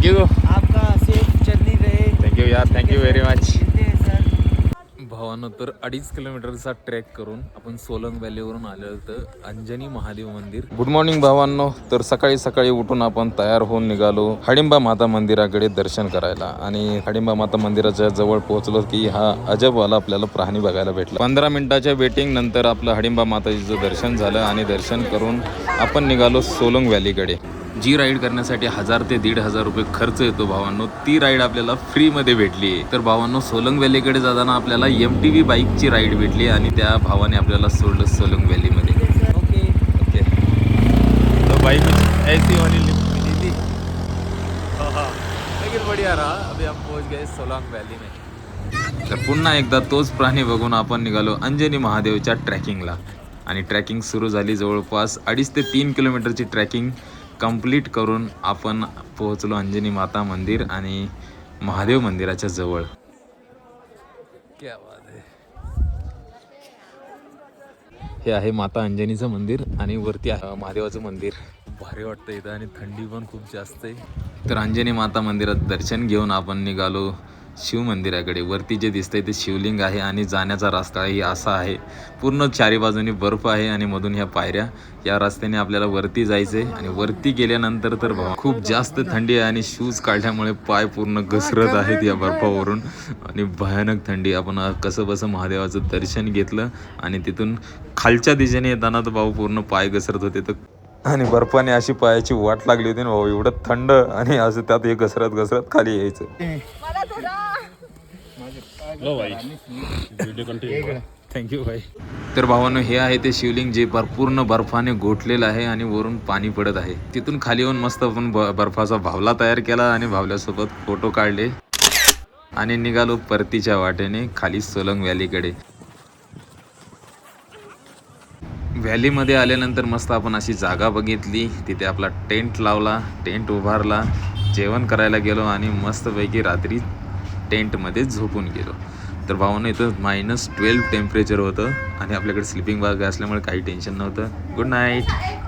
Thank you. आपका safe journey रहे. Thank you यार, थँक्यू व्हेरी मच. मिलते हैं सर. भावानं तर 2.5 किलोमीटरचा ट्रेक करून आपण सोलंग व्हॅलीवरून आलो होतं अंजनी महादेव मंदिर. गुड मॉर्निंग भावांनो. तर सकाळी सकाळी उठून आपण तयार होऊन निघालो हडिंबा माता मंदिराकडे दर्शन करायला. आणि हडिंबा माता मंदिराच्या जवळ पोहोचलो की हा अजबवाला आपल्याला प्राणी बघायला भेटला. 15 मिनिटाच्या वेटिंग नंतर आपलं हडिंबा माताजीचं दर्शन झालं आणि दर्शन करून आपण निघालो सोलंग व्हॅलीकडे. जी राईड करण्यासाठी 1000 ते 1500 रुपये खर्च येतो भावांनो, ती राईड आपल्याला फ्रीमध्ये भेटली आहे. तर भावांनो, सोलंग व्हॅलीकडे जाताना आपल्याला MTV बाईकची राईड भेटली आणि त्या भावाने आपल्याला सोडलं सोलंग व्हॅलीमध्ये. ओके. ओके, तो बाईक ऐसी वाली मिली थी. लेकिन बढ़िया रहा. अभी हम पहुंच गए सोलंग व्हॅली में. तर पुन्हा एकदा तोच प्राणी बघून आपण निघालो अंजनी महादेवच्या ट्रॅकिंगला. आणि ट्रॅकिंग सुरू झाली. जवळपास 2.5 ते 3 किलोमीटरची ट्रॅकिंग कंप्लीट करून आपण पोहोचलो अंजनी माता मंदिर आणि महादेव मंदिराच्या जवळ. क्या बात आहे. हे आहे माता अंजनीचं मंदिर आणि वरती आहे महादेवाचं मंदिर. भारी वाटतं इथं आणि थंडी पण खूप जास्त आहे. तर अंजनी माता मंदिरात दर्शन घेऊन आपण निघालो शिव मंदिराकडे. वरती जे दिसतंय ते शिवलिंग आहे आणि जाण्याचा रस्ताही असा आहे. पूर्ण चारी बाजूनी बर्फ आहे आणि मधून ह्या पायऱ्या. या रस्त्याने आपल्याला वरती जायचंय आणि वरती गेल्यानंतर तर खूप जास्त थंडी आहे आणि शूज काढल्यामुळे पाय पूर्ण घसरत आहेत या बर्फावरून आणि भयानक थंडी. आपण कसं बसं महादेवाचं दर्शन घेतलं आणि तिथून खालच्या दिशेने येताना तर भाऊ पूर्ण पाय घसरत होते. तर आणि बर्फाने अशी पायाची वाट लागली होती ना भाऊ, एवढं थंड आणि असं त्यात हे घसरत घसरत खाली यायचं. थँक्यू भाई. तर भावांनो, हे आहे ते शिवलिंग जे पूर्ण बर्फाने गोठलेलं आहे आणि वरून पाणी पडत आहे. तिथून खाली येऊन मस्त आपण बर्फाचा भावला तयार केला आणि भावल्यासोबत फोटो काढले आणि निघालो परतीच्या वाटेने खाली सोलंग व्हॅलीकडे. व्हॅलीमध्ये आल्यानंतर मस्त आपण अशी जागा बघितली. तिथे आपला टेंट लावला, टेंट उभारला, जेवण करायला गेलो आणि मस्तपैकी रात्री टेंटमध्ये झोपून गेलो. तर भावांनो, इथं -12 टेम्परेचर होतं आणि आपल्याकडे स्लिपिंग बॅग असल्यामुळे काही टेन्शन नव्हतं. Good night.